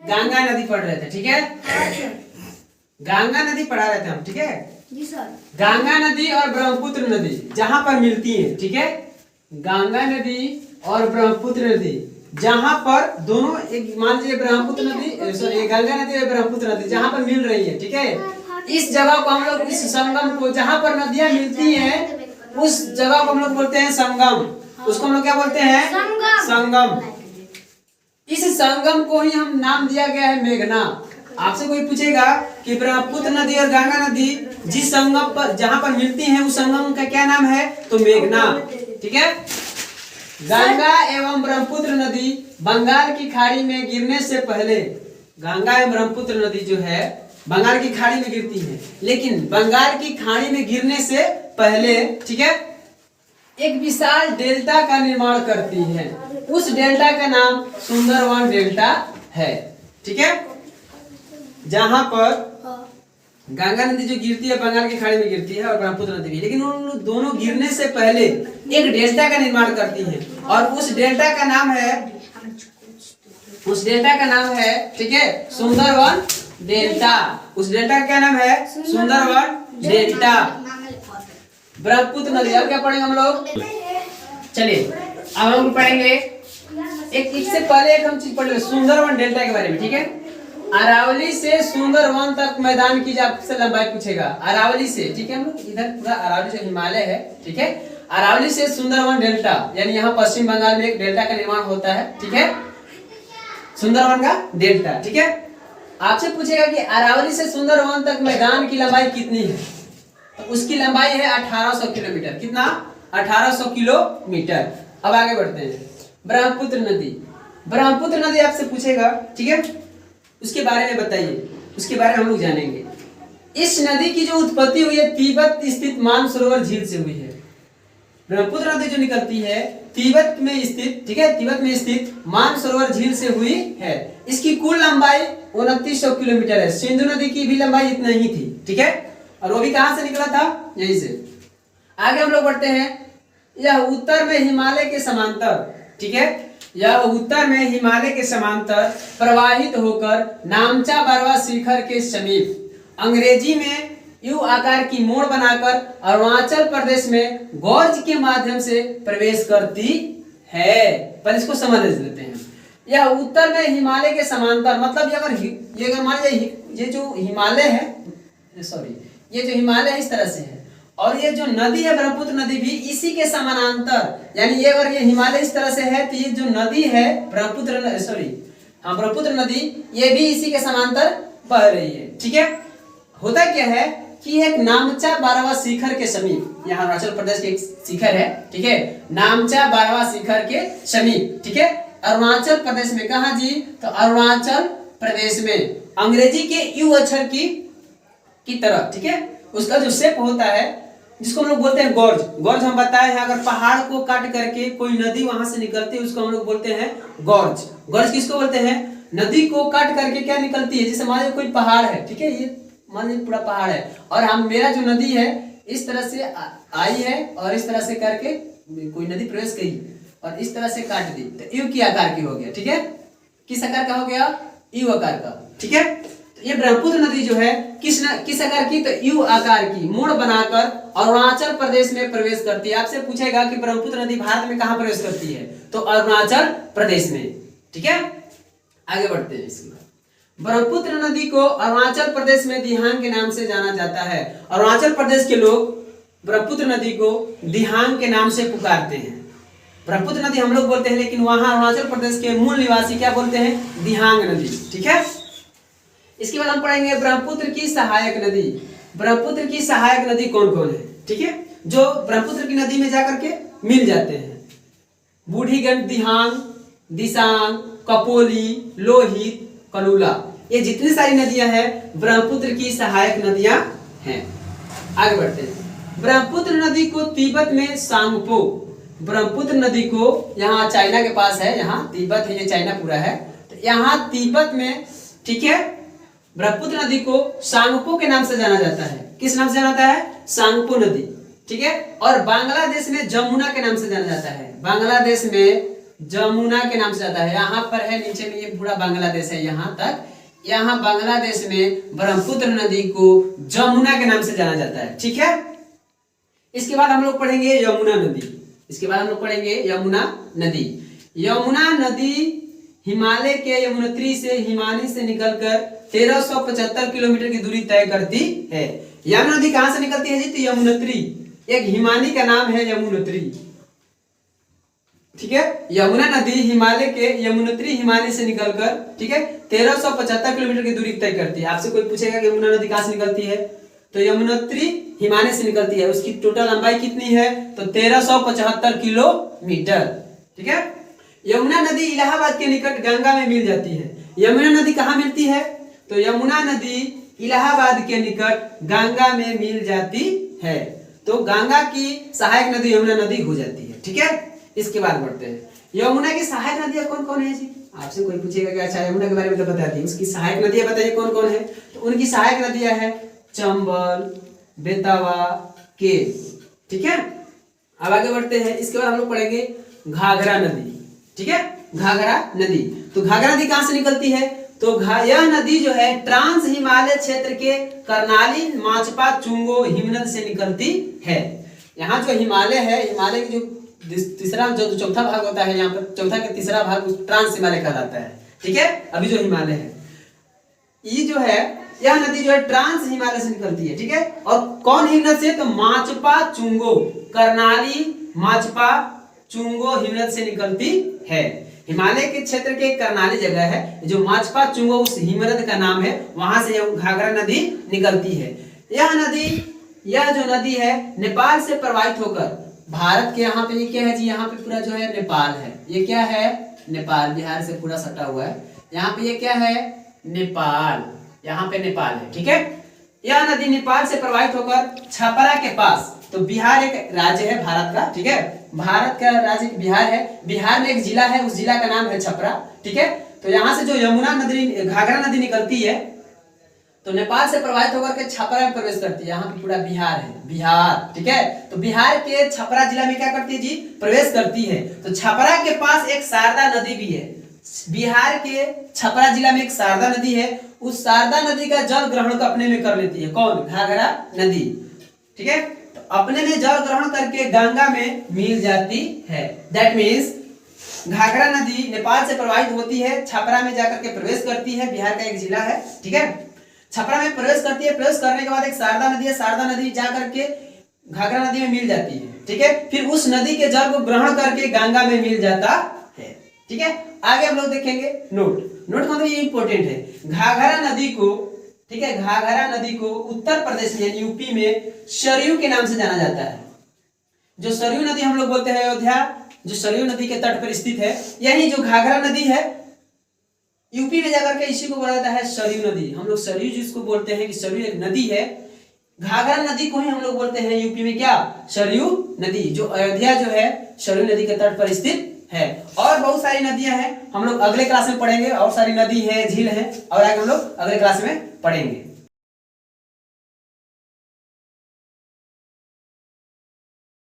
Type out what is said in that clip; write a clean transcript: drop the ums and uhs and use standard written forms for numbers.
गंगा नदी पढ़ रहे थे, ठीक है। गंगा नदी पढ़ा रहे थे हम, ठीक है जी सर। गंगा नदी और ब्रह्मपुत्र नदी जहां पर मिलती है, ठीक है। गंगा नदी और ब्रह्मपुत्र नदी जहां पर दोनों एक, मान लीजिए ब्रह्मपुत्र नदी, सॉरी गंगा नदी और ब्रह्मपुत्र नदी जहां पर मिल रही है, ठीक है। इस जगह को हम लोग, इस संगम को, जहां पर नदियां मिलती हैं उस जगह को हम लोग बोलते हैं संगम। उसको हम लोग क्या बोलते हैं? संगम। इस संगम को ही हम नाम दिया गया है मेघना। आपसे कोई पूछेगा कि ब्रह्मपुत्र नदी और गंगा नदी जिस संगम पर, जहां पर मिलती हैं उस संगम का क्या नाम है, तो मेघना, ठीक है। गंगा एवं ब्रह्मपुत्र नदी बंगाल की खाड़ी में गिरने से पहले, गंगा एवं ब्रह्मपुत्र नदी जो है बंगाल की खाड़ी में गिरती है, लेकिन बंगाल की खाड़ी में गिरने से पहले, ठीक है, एक विशाल डेल्टा का निर्माण करती है। उस डेल्टा का नाम सुंदरवन डेल्टा है, ठीक है। जहां पर गंगा नदी जो गिरती है बंगाल की खाड़ी में गिरती है और ब्रह्मपुत्र नदी भी, लेकिन उन दोनों गिरने से पहले एक डेल्टा का निर्माण करती है और उस डेल्टा का नाम है, उस डेल्टा का नाम है, ठीक है, सुंदरवन डेल्टा। उस डेल्टा का क्या नाम है? सुंदरवन डेल्टा। ब्रह्मपुत्र नदी। अब क्या पढ़ेंगे हम लोग? चलिए अब हम पढ़ेंगे एक, इससे पहले एक हम चीज पढ़ ले सुंदरवन डेल्टा के बारे में, ठीक है। अरावली से सुंदरवन तक मैदान की आपसे लंबाई पूछेगा, अरावली से, ठीक है। हम लोग इधर पूरा अरावली से हिमालय है, ठीक है। अरावली से सुंदरवन डेल्टा, यानी यहाँ पश्चिम बंगाल में एक डेल्टा का निर्माण होता है, ठीक है, सुंदरवन का डेल्टा, ठीक है। आपसे पूछेगा कि अरावली से सुंदरवन तक मैदान की लंबाई कितनी है, तो उसकी लंबाई है 1800 किलोमीटर। कितना? 1800 किलोमीटर। अब आगे बढ़ते हैं। ब्रह्मपुत्र नदी, ब्रह्मपुत्र नदी आपसे पूछेगा, ठीक है, उसके बारे में बताइए, उसके बारे में हम लोग जानेंगे। इस नदी की जो उत्पत्ति हुई है तिब्बत स्थित मानसरोवर झील से हुई है। ब्रह्मपुत्र नदी जो निकलती है तिब्बत में स्थित, ठीक है, तिब्बत में स्थित मानसरोवर झील से हुई है। इसकी कुल लंबाई 2900 किलोमीटर है। सिंधु नदी की भी लंबाई इतना ही थी, ठीक है, और वो भी कहां से निकला था? यहीं से। आगे हम लोग बढ़ते हैं। यह उत्तर में हिमालय के समांतर, ठीक है, यह उत्तर में हिमालय के समांतर प्रवाहित होकर नामचा बारवा शिखर के समीप अंग्रेजी में यू आकार की मोड़ बनाकर अरुणाचल प्रदेश में गॉर्ज के माध्यम से प्रवेश करती है। पर इसको समझ लेते हैं। यह उत्तर में हिमालय के समांतर, मतलब ये अगर मान लीजिए ये जो हिमालय है, सॉरी, ये जो हिमालय है इस तरह से है और ये जो नदी है ब्रह्मपुत्र नदी भी इसी के समानांतर, यानी ये अगर ये हिमालय इस तरह से है तो ये जो नदी है ब्रह्मपुत्र, सॉरी हाँ, ब्रह्मपुत्र नदी ये भी इसी के समांतर बह रही है, ठीक है। होता क्या है कि एक नामचा बारवा शिखर के समीप, यहाँ अरुणाचल प्रदेश के एक शिखर है, ठीक है, नामचा बारवा शिखर के समीप, ठीक है, अरुणाचल प्रदेश में। कहा जी? तो अरुणाचल प्रदेश में अंग्रेजी के यू अक्षर की तरह, ठीक है, उसका जो शेप होता है जिसको हम लोग बोलते हैं गॉर्ज। गॉर्ज हम बताए हैं, अगर पहाड़ को काट करके कोई नदी वहां से निकलती है उसको हम लोग बोलते हैं गॉर्ज। गॉर्ज किसको बोलते हैं? नदी को काट करके क्या निकलती है, जैसे मान लीजिए कोई पहाड़ है, ठीक है, ये मान लीजिए पूरा पहाड़ है और हम, मेरा जो नदी है इस तरह से आई है और इस तरह से करके कोई नदी प्रवेश की और इस तरह से काट दी तो यू की आकार की हो गया, ठीक है। किस आकार का हो गया? यू आकार का, ठीक है। तो ये ब्रह्मपुत्र नदी जो है किस आकार की? तो यू आकार की मोड़ बनाकर अरुणाचल प्रदेश में प्रवेश करती है। आपसे पूछेगा कि ब्रह्मपुत्र नदी भारत में कहां प्रवेश करती है, तो अरुणाचल प्रदेश में, ठीक है। आगे बढ़ते हैं। इसके बाद ब्रह्मपुत्र नदी को अरुणाचल प्रदेश में दिहांग के नाम से जाना जाता है। अरुणाचल प्रदेश के लोग ब्रह्मपुत्र नदी को दिहांग के नाम से पुकारते हैं। ब्रह्मपुत्र नदी हम लोग बोलते हैं, लेकिन वहां अरुणाचल प्रदेश के मूल निवासी क्या बोलते हैं? दिहांग नदी, ठीक है। इसके बाद हम पढ़ेंगे ब्रह्मपुत्र की सहायक नदी। ब्रह्मपुत्र की सहायक नदी कौन कौन है, ठीक है, जो ब्रह्मपुत्र की नदी में जाकर के मिल जाते हैं? बूढ़ीगंज, दिहांग, दिसांग, कपोली, लोहित, कनूला, ये जितनी सारी नदियां हैं ब्रह्मपुत्र की सहायक नदियां हैं। आगे बढ़ते हैं। ब्रह्मपुत्र नदी को तिब्बत में सांगपो, ब्रह्मपुत्र नदी को, यहाँ चाइना के पास है, यहाँ तिब्बत है, ये चाइना पूरा है, तो यहाँ तिब्बत में, ठीक है, ब्रह्मपुत्र नदी को सांगपो के नाम से जाना जाता है। किस नाम से जाना जाता है? सांगपो नदी, ठीक है। और बांग्लादेश में जमुना के नाम से जाना जाता है। बांग्लादेश में जमुना के नाम से जाता है। यहाँ पर है नीचे में, ये पूरा बांग्लादेश है यहाँ तक। यहाँ बांग्लादेश में ब्रह्मपुत्र नदी को जमुना के नाम से जाना जाता है, ठीक है। इसके बाद हम लोग पढ़ेंगे यमुना नदी। इसके बाद हम लोग पढ़ेंगे यमुना नदी। यमुना नदी हिमालय के यमुनोत्री से हिमानी से निकलकर 1375 किलोमीटर की दूरी तय करती है। यमुना नदी कहां से निकलती है जी? तो यमुनोत्री, एक हिमानी का नाम है यमुनोत्री, ठीक है। यमुना नदी हिमालय के यमुनोत्री हिमानी से निकलकर, ठीक है, 1375 किलोमीटर की दूरी तय करती है। आपसे कोई पूछेगा कि यमुना नदी कहां से निकलती है, तो यमुनोत्री हिमालय से निकलती है। उसकी टोटल लंबाई कितनी है? तो 1375 किलोमीटर, ठीक है। यमुना नदी इलाहाबाद के निकट गंगा में मिल जाती है। यमुना नदी कहाँ मिलती है? तो यमुना नदी इलाहाबाद के निकट गंगा में मिल जाती है। तो गंगा की सहायक नदी यमुना नदी हो जाती है, ठीक है। इसके बाद बढ़ते हैं, यमुना की सहायक नदियां कौन कौन है जी? आपसे कोई पूछेगा कि अच्छा यमुना के बारे में तो बता दी, उसकी सहायक नदियां बताइए कौन कौन है। तो उनकी सहायक नदियां है चंबल, बेतवा, केन, ठीक है। अब आगे बढ़ते हैं। इसके बाद हम लोग पढ़ेंगे घाघरा नदी, ठीक है। घाघरा नदी, तो घाघरा नदी कहां से निकलती है? तो यह नदी जो है ट्रांस हिमालय क्षेत्र के करनाली, माचपा, चुंगो, हिमनद से निकलती है। यहाँ जो हिमालय है, हिमालय की जो तीसरा जो चौथा भाग होता है, यहाँ पर चौथा का तीसरा भाग ट्रांस हिमालय कहलाता है, ठीक है। अभी जो हिमालय है, ये जो है, यह नदी जो है ट्रांस हिमालय से निकलती है, ठीक है। और कौन हिमनद से? तो माचपा, चुंगो, करनाली, माचपा, चुंगो, हिमनद से निकलती है। हिमालय के क्षेत्र के करनाली जगह है, जो माचपा, चुंगो उस हिमनद का नाम है, वहां से घाघरा नदी निकलती है। यह जो नदी है नेपाल से प्रवाहित होकर भारत के, यहाँ पे ये क्या है जी? यहाँ पे पूरा जो है नेपाल है। ये क्या है? नेपाल, बिहार से पूरा सटा हुआ है। यहाँ पे ये क्या है? नेपाल, यहाँ पे नेपाल है, ठीक है। यह नदी नेपाल से प्रवाहित होकर छपरा के पास, तो बिहार एक राज्य है भारत का, ठीक है। भारत का राज्य बिहार है। बिहार में एक जिला है, उस जिला का नाम है छपरा, ठीक है। तो यहाँ से जो यमुना नदी, घाघरा नदी निकलती है, तो नेपाल से प्रवाहित होकर के छपरा में प्रवेश करती है। यहाँ पे पूरा बिहार है, बिहार, ठीक है। तो बिहार के छपरा जिला में क्या करती है जी? प्रवेश करती है। तो छपरा के पास एक शारदा नदी भी है। बिहार के छपरा जिला में एक शारदा नदी है। उस शारदा नदी का जल ग्रहण अपने में कर लेती है। कौन? घाघरा नदी, ठीक है। तो अपने में जल ग्रहण करके गंगा में मिल जाती है। दैट मीन्स घाघरा नदी नेपाल से प्रवाहित होती है, छपरा में जाकर के प्रवेश करती है। बिहार का एक जिला है, ठीक है। छपरा में प्रवेश करती है। प्रवेश करने के बाद एक शारदा नदी है, शारदा नदी जाकर के घाघरा नदी में मिल जाती है, ठीक है। फिर उस नदी के जल को ग्रहण करके गंगा में मिल जाता है, ठीक है। आगे हम लोग देखेंगे नोट का मतलब ये इंपॉर्टेंट है। घाघरा नदी को, ठीक है, घाघरा नदी को उत्तर प्रदेश में यूपी में सरयू के नाम से जाना जाता है। जो सरयू नदी हम लोग बोलते हैं अयोध्या, जो सरयू नदी के तट पर स्थित है, यही जो घाघरा नदी है यूपी में जाकर के इसी को बोला जाता है सरयू नदी। हम लोग सरयू जिसको बोलते हैं कि सरयू एक नदी है, घाघरा नदी को ही हम लोग बोलते हैं यूपी में क्या? सरयू नदी। जो अयोध्या जो है सरयू नदी के तट पर स्थित है। और बहुत सारी नदियां हैं, हम लोग अगले क्लास में पढ़ेंगे। और सारी नदी है, झील है, और आगे हम लोग अगले क्लास में पढ़ेंगे।